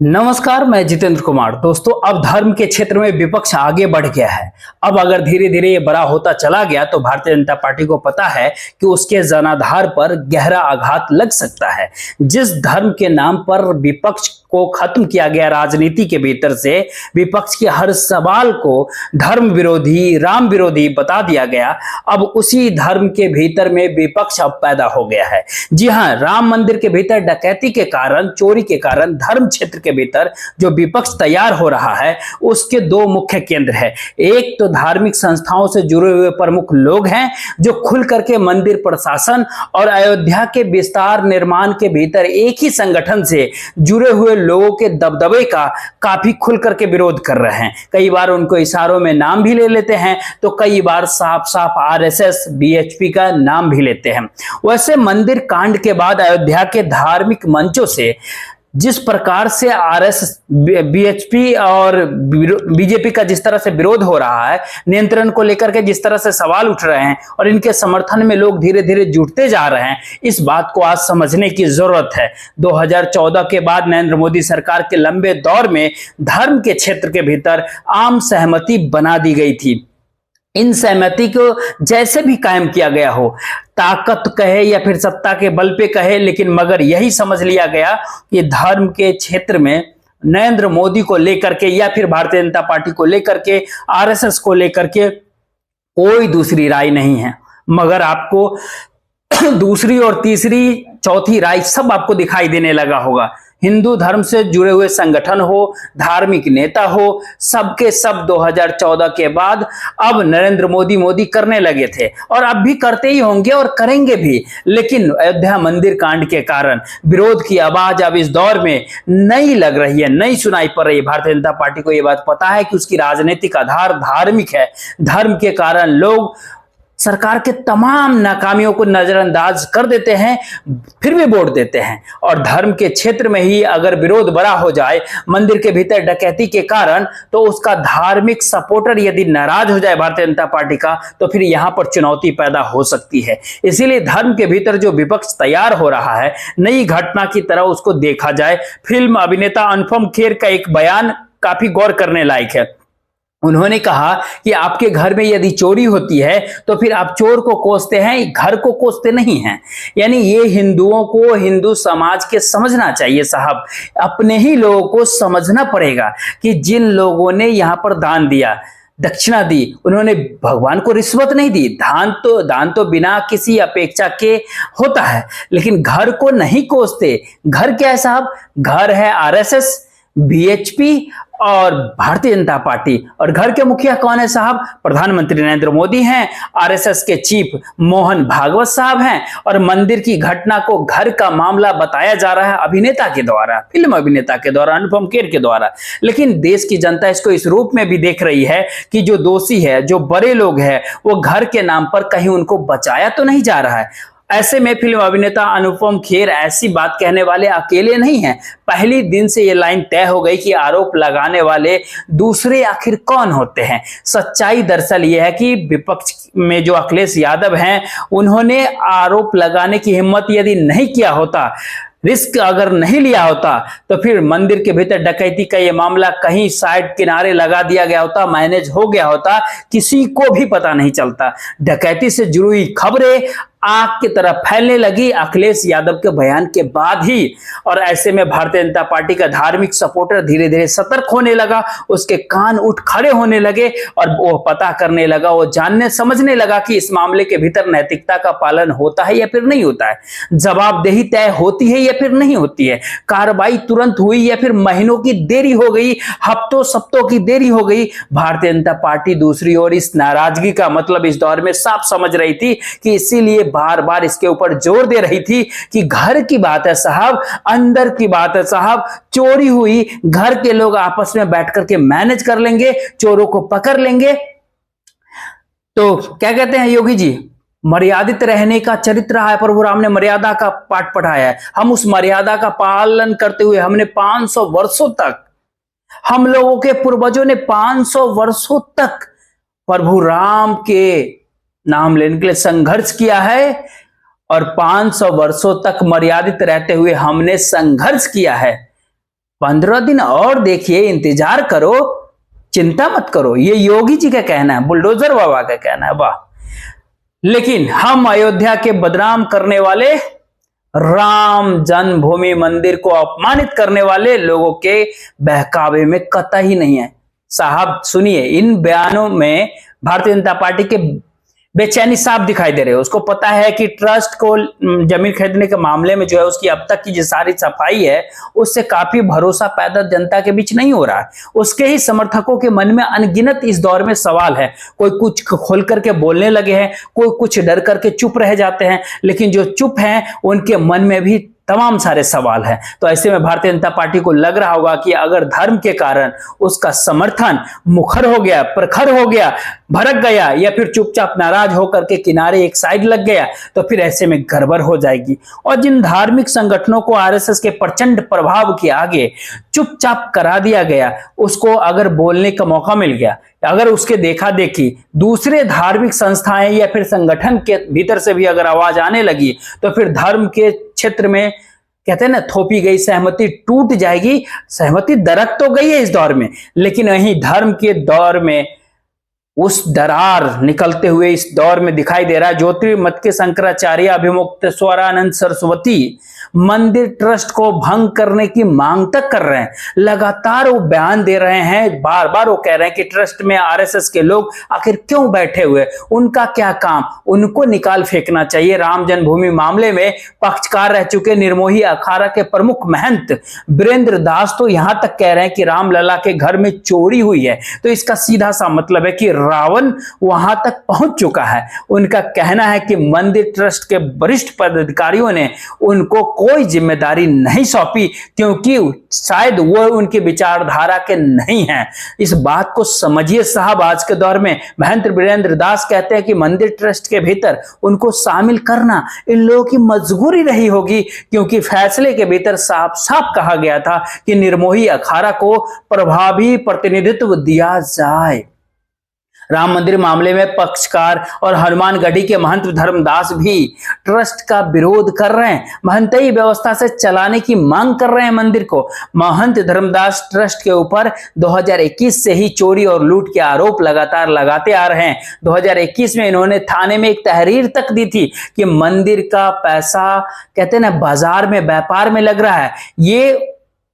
नमस्कार, मैं जितेंद्र कुमार। दोस्तों, अब धर्म के क्षेत्र में विपक्ष आगे बढ़ गया है। अब अगर धीरे धीरे ये बड़ा होता चला गया तो भारतीय जनता पार्टी को पता है कि उसके जनाधार पर गहरा आघात लग सकता है। जिस धर्म के नाम पर विपक्ष को खत्म किया गया राजनीति के भीतर से, विपक्ष के हर सवाल को धर्म विरोधी, राम विरोधी बता दिया गया, अब उसी धर्म के भीतर में विपक्ष अब पैदा हो गया है। जी हाँ, राम मंदिर के भीतर डकैती के कारण, चोरी के कारण धर्म क्षेत्र के भीतर जो विपक्ष तैयार हो रहा है, उसके दो मुख्य केंद्र है। एक तो धार्मिक संस्थाओं से जुड़े हुए प्रमुख लोग हैं जो खुल करके मंदिर प्रशासन और अयोध्या के विस्तार निर्माण के भीतर एक ही संगठन से जुड़े हुए लोगों के दबदबे का काफी खुल करके विरोध कर रहे हैं। कई बार उनको इशारों में नाम भी ले लेते हैं, तो कई बार साफ साफ आरएसएस, बीएचपी का नाम भी लेते हैं। वैसे मंदिर कांड के बाद अयोध्या के धार्मिक मंचों से जिस प्रकार से आरएसएस, बीएचपी और बीजेपी का जिस तरह से विरोध हो रहा है, नियंत्रण को लेकर के जिस तरह से सवाल उठ रहे हैं और इनके समर्थन में लोग धीरे धीरे जुटते जा रहे हैं, इस बात को आज समझने की जरूरत है। 2014 के बाद नरेंद्र मोदी सरकार के लंबे दौर में धर्म के क्षेत्र के भीतर आम सहमति बना दी गई थी। इन सहमति को जैसे भी कायम किया गया हो, ताकत कहे या फिर सत्ता के बल पे कहे, लेकिन मगर यही समझ लिया गया कि धर्म के क्षेत्र में नरेंद्र मोदी को लेकर के या फिर भारतीय जनता पार्टी को लेकर के, आरएसएस को लेकर के कोई दूसरी राय नहीं है। मगर आपको दूसरी और तीसरी, चौथी राय सब आपको दिखाई देने लगा होगा। हिंदू धर्म से जुड़े हुए संगठन हो, धार्मिक नेता हो, सबके सब 2014 के बाद अब नरेंद्र मोदी करने लगे थे और अब भी करते ही होंगे और करेंगे भी। लेकिन अयोध्या मंदिर कांड के कारण विरोध की आवाज अब इस दौर में नहीं लग रही है, नहीं सुनाई पड़ रही है। भारतीय जनता पार्टी को यह बात पता है कि उसकी राजनीतिक आधार धार्मिक है। धर्म के कारण लोग सरकार के तमाम नाकामियों को नजरअंदाज कर देते हैं, फिर भी वोट देते हैं। और धर्म के क्षेत्र में ही अगर विरोध बड़ा हो जाए, मंदिर के भीतर डकैती के कारण, तो उसका धार्मिक सपोर्टर यदि नाराज हो जाए भारतीय जनता पार्टी का, तो फिर यहां पर चुनौती पैदा हो सकती है। इसीलिए धर्म के भीतर जो विपक्ष तैयार हो रहा है, नई घटना की तरह उसको देखा जाए। फिल्म अभिनेता अनुपम खेर का एक बयान काफी गौर करने लायक है। उन्होंने कहा कि आपके घर में यदि चोरी होती है तो फिर आप चोर को कोसते हैं, घर को कोसते नहीं हैं। यानी ये हिंदुओं को, हिंदू समाज के समझना चाहिए साहब। अपने ही लोगों को समझना पड़ेगा कि जिन लोगों ने यहां पर दान दिया, दक्षिणा दी, उन्होंने भगवान को रिश्वत नहीं दी। दान तो बिना किसी अपेक्षा के होता है, लेकिन घर को नहीं कोसते। घर क्या है साहब? घर है आरएसएस, बीएचपी और भारतीय जनता पार्टी। और घर के मुखिया कौन है साहब? प्रधानमंत्री नरेंद्र मोदी हैं, आरएसएस के चीफ मोहन भागवत साहब हैं। और मंदिर की घटना को घर का मामला बताया जा रहा है अभिनेता के द्वारा, फिल्म अभिनेता के द्वारा, अनुपम खेर के द्वारा। लेकिन देश की जनता इसको इस रूप में भी देख रही है कि जो दोषी है, जो बड़े लोग हैं, वो घर के नाम पर कहीं उनको बचाया तो नहीं जा रहा है। ऐसे में फिल्म अभिनेता अनुपम खेर ऐसी बात कहने वाले अकेले नहीं हैं। पहली दिन से ये लाइन तय हो गई कि आरोप लगाने वाले दूसरे आखिर कौन होते हैं। सच्चाई दरअसल ये है कि विपक्ष में जो अखिलेश यादव हैं, उन्होंने आरोप लगाने की हिम्मत यदि नहीं किया होता, रिस्क अगर नहीं लिया होता, तो फिर मंदिर के भीतर डकैती का ये मामला कहीं साइड किनारे लगा दिया गया होता, मैनेज हो गया होता, किसी को भी पता नहीं चलता। डकैती से जुड़ी हुई खबरें आग की तरह फैलने लगी अखिलेश यादव के बयान के बाद ही। और ऐसे में भारतीय जनता पार्टी का धार्मिक सपोर्टर धीरे धीरे सतर्क होने लगा, उसके कान उठ खड़े होने लगे और वो पता करने लगा, वो जानने समझने लगा कि इस मामले के भीतर नैतिकता का पालन होता है या फिर नहीं होता है, जवाबदेही तय होती है या फिर नहीं होती है, कार्रवाई तुरंत हुई या फिर महीनों की देरी हो गई, हफ्तों सप्तों की देरी हो गई। भारतीय जनता पार्टी दूसरी ओर इस नाराजगी का मतलब इस दौर में साफ समझ रही थी कि इसीलिए बार बार इसके ऊपर जोर दे रही थी कि घर की बात है साहब, अंदर की बात है साहब, चोरी हुई, घर के लोग आपस में बैठ करके मैनेज कर लेंगे, चोरों को पकड़ लेंगे। तो क्या कहते हैं योगी जी, मर्यादित रहने का चरित्र है। प्रभु राम ने मर्यादा का पाठ पढ़ाया है। हम उस मर्यादा का पालन करते हुए हमने 500 वर्षों तक, हम लोगों के पूर्वजों ने 500 वर्षों तक प्रभु राम के नाम लेने के लिए संघर्ष किया है और 500 वर्षों तक मर्यादित रहते हुए हमने संघर्ष किया है। 15 दिन और देखिए, इंतजार करो, चिंता मत करो। ये योगी जी का कहना है, बुलडोजर बाबा का कहना है। वाह! लेकिन हम अयोध्या के बदनाम करने वाले, राम जन्मभूमि मंदिर को अपमानित करने वाले लोगों के बहकावे में कतई नहीं है। साहब सुनिए, इन बयानों में भारतीय जनता पार्टी के बेचैनी साफ दिखाई दे रहे हो। उसको पता है कि ट्रस्ट को जमीन खरीदने के मामले में जो है उसकी अब तक की जो सारी सफाई है उससे काफी भरोसा पैदा जनता के बीच नहीं हो रहा है। उसके ही समर्थकों के मन में अनगिनत इस दौर में सवाल है। कोई कुछ खोल करके बोलने लगे हैं, कोई कुछ डर करके चुप रह जाते हैं, लेकिन जो चुप हैं उनके मन में भी तमाम सारे सवाल हैं। तो ऐसे में भारतीय जनता पार्टी को लग रहा होगा कि अगर धर्म के कारण उसका समर्थन मुखर हो गया, प्रखर हो गया, भड़क गया, या फिर चुपचाप नाराज होकर के किनारे एक साइड लग गया, तो फिर ऐसे में गड़बड़ हो जाएगी। और जिन धार्मिक संगठनों को आरएसएस के प्रचंड प्रभाव के आगे चुपचाप करा दिया गया, उसको अगर बोलने का मौका मिल गया, अगर उसके देखा देखी दूसरे धार्मिक संस्थाएं या फिर संगठन के भीतर से भी अगर आवाज आने लगी, तो फिर धर्म के क्षेत्र में कहते हैं ना, थोपी गई सहमति टूट जाएगी। सहमति दरक तो गई है इस दौर में, लेकिन वहीं धर्म के दौर में उस दरार निकलते हुए इस दौर में दिखाई दे रहा है। ज्योतिर्मत के शंकराचार्य अभिमुक्त स्वरानंद सरस्वती मंदिर ट्रस्ट को भंग करने की मांग तक कर रहे हैं। लगातार वो बयान दे रहे हैं, बार बार वो कह रहे हैं कि ट्रस्ट में आरएसएस के लोग आखिर क्यों बैठे हुए, उनका क्या काम, उनको निकाल फेंकना चाहिए। राम जन्मभूमि मामले में पक्षकार रह चुके निर्मोही अखाड़ा के प्रमुख महंत वीरेंद्र दास तो यहां तक कह रहे हैं कि रामलला के घर में चोरी हुई है। तो इसका सीधा सा मतलब है कि रावण वहां तक पहुंच चुका है। उनका कहना है कि मंदिर ट्रस्ट के वरिष्ठ पदाधिकारियों ने उनको कोई जिम्मेदारी नहीं सौंपी, क्योंकि शायद वो उनकी विचारधारा के नहीं है। इस बात को समझिए साहब। आज के दौर में महंत वीरेंद्र दास कहते हैं कि मंदिर ट्रस्ट के भीतर उनको शामिल करना इन लोगों की मजबूरी रही होगी, क्योंकि फैसले के भीतर साफ साफ कहा गया था कि निर्मोही अखाड़ा को प्रभावी प्रतिनिधित्व दिया जाए। राम मंदिर मामले में पक्षकार और हनुमानगढ़ी के महंत धर्मदास भी ट्रस्ट का विरोध कर रहे हैं। महंतई व्यवस्था से चलाने की मांग कर रहे हैं मंदिर को। महंत धर्मदास ट्रस्ट के ऊपर 2021 से ही चोरी और लूट के आरोप लगातार लगाते आ रहे हैं। 2021 में इन्होंने थाने में एक तहरीर तक दी थी कि मंदिर का पैसा कहते हैं ना बाजार में व्यापार में लग रहा है। ये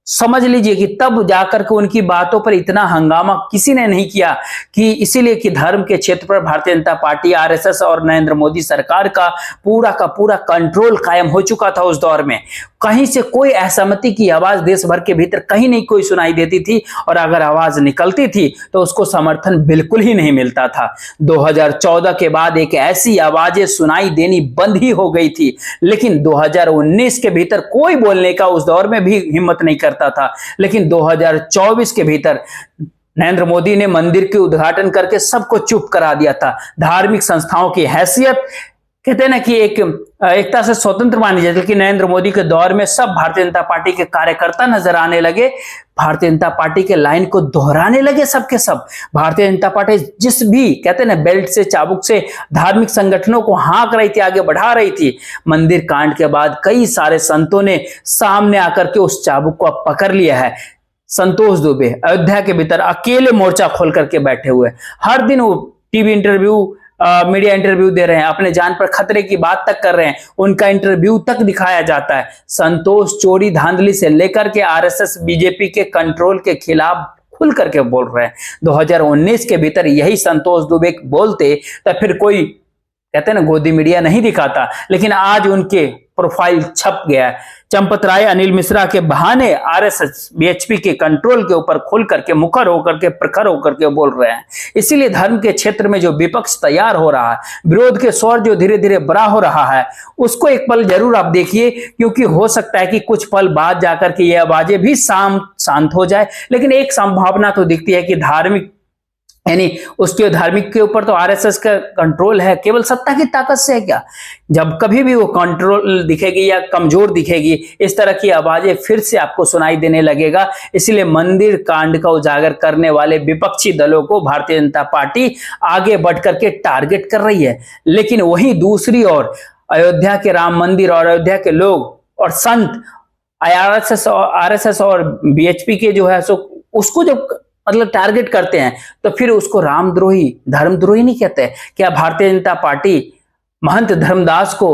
समझ लीजिए कि तब जाकर के उनकी बातों पर इतना हंगामा किसी ने नहीं किया, कि इसीलिए कि धर्म के क्षेत्र पर भारतीय जनता पार्टी, आरएसएस और नरेंद्र मोदी सरकार का पूरा कंट्रोल कायम हो चुका था। उस दौर में कहीं से कोई असहमति की आवाज देश भर के भीतर कहीं नहीं कोई सुनाई देती थी, और अगर आवाज निकलती थी तो उसको समर्थन बिल्कुल ही नहीं मिलता था। 2014 के बाद एक ऐसी आवाजें सुनाई देनी बंद ही हो गई थी, लेकिन 2019 के भीतर कोई बोलने का उस दौर में भी हिम्मत नहीं करता था। लेकिन 2024 के भीतर नरेंद्र मोदी ने मंदिर के उद्घाटन करके सबको चुप करा दिया था। धार्मिक संस्थाओं की हैसियत कहते हैं ना कि एक एकता से स्वतंत्र मानी जाती है, लेकिन नरेंद्र मोदी के दौर में सब भारतीय जनता पार्टी के कार्यकर्ता नजर आने लगे, भारतीय जनता पार्टी के लाइन को दोहराने लगे सबके सब। भारतीय जनता पार्टी जिस भी कहते हैं ना बेल्ट से चाबुक से धार्मिक संगठनों को हाँक रही थी, आगे बढ़ा रही थी। मंदिर कांड के बाद कई सारे संतों ने सामने आकर के उस चाबुक को पकड़ लिया है। संतोष दुबे अयोध्या के भीतर अकेले मोर्चा खोल करके बैठे हुए, हर दिन वो टीवी इंटरव्यू, मीडिया इंटरव्यू दे रहे हैं, अपने जान पर खतरे की बात तक कर रहे हैं, उनका इंटरव्यू तक दिखाया जाता है। संतोष चोरी धांधली से लेकर के आरएसएस बीजेपी के कंट्रोल के खिलाफ खुल करके बोल रहे हैं। 2019 के भीतर यही संतोष दुबे बोलते तो फिर कोई कहते हैं ना गोदी मीडिया नहीं दिखाता, लेकिन आज उनके प्रोफाइल छप गया है। चंपत राय, अनिल मिश्रा के बहाने आरएसएस बीएचपी के कंट्रोल के ऊपर खुल करके मुखर होकर के प्रखर होकर के बोल रहे हैं। इसीलिए धर्म के क्षेत्र में जो विपक्ष तैयार हो रहा है, विरोध के स्वर जो धीरे धीरे बड़ा हो रहा है, उसको एक पल जरूर आप देखिए, क्योंकि हो सकता है कि कुछ पल बाद जाकर के ये आवाजें भी शांत हो जाए। लेकिन एक संभावना तो दिखती है कि धार्मिक यानी उसके धार्मिक के ऊपर तो आरएसएस का कंट्रोल है, केवल सत्ता की ताकत से है क्या? जब कभी भी वो कंट्रोल दिखेगी या कमजोर दिखेगी, इस तरह की आवाजें फिर से आपको सुनाई देने लगेगा। इसलिए मंदिर कांड का उजागर करने वाले विपक्षी दलों को भारतीय जनता पार्टी आगे बढ़ करके टारगेट कर रही है। लेकिन वहीं दूसरी ओर अयोध्या के राम मंदिर और अयोध्या के लोग और संत आरएसएस और बीएचपी के जो है सो उसको जब मतलब टारगेट करते हैं तो फिर उसको रामद्रोही, धर्मद्रोही नहीं कहते। क्या भारतीय जनता पार्टी महंत धर्मदास को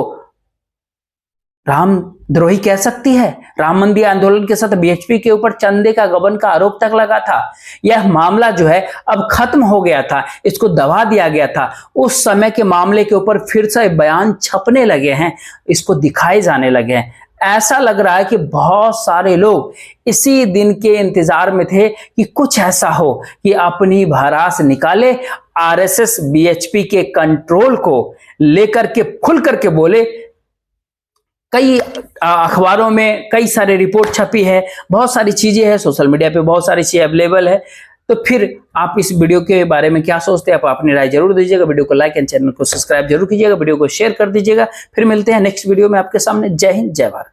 रामद्रोही कह सकती है? राम मंदिर आंदोलन के साथ बीएचपी के ऊपर चंदे का गबन का आरोप तक लगा था। यह मामला जो है अब खत्म हो गया था, इसको दबा दिया गया था। उस समय के मामले के ऊपर फिर से बयान छपने लगे हैं, इसको दिखाए जाने लगे हैं। ऐसा लग रहा है कि बहुत सारे लोग इसी दिन के इंतजार में थे कि कुछ ऐसा हो कि अपनी भड़ास निकाले, आरएसएस बीएचपी के कंट्रोल को लेकर के खुल करके बोले। कई अखबारों में कई सारे रिपोर्ट छपी है, बहुत सारी चीजें हैं, सोशल मीडिया पे बहुत सारी चीजें अवेलेबल है। तो फिर आप इस वीडियो के बारे में क्या सोचते हैं? आप अपनी राय जरूर दीजिएगा। वीडियो को लाइक एंड चैनल को सब्सक्राइब जरूर कीजिएगा, वीडियो को शेयर कर दीजिएगा। फिर मिलते हैं नेक्स्ट वीडियो में आपके सामने। जय हिंद, जय भारत।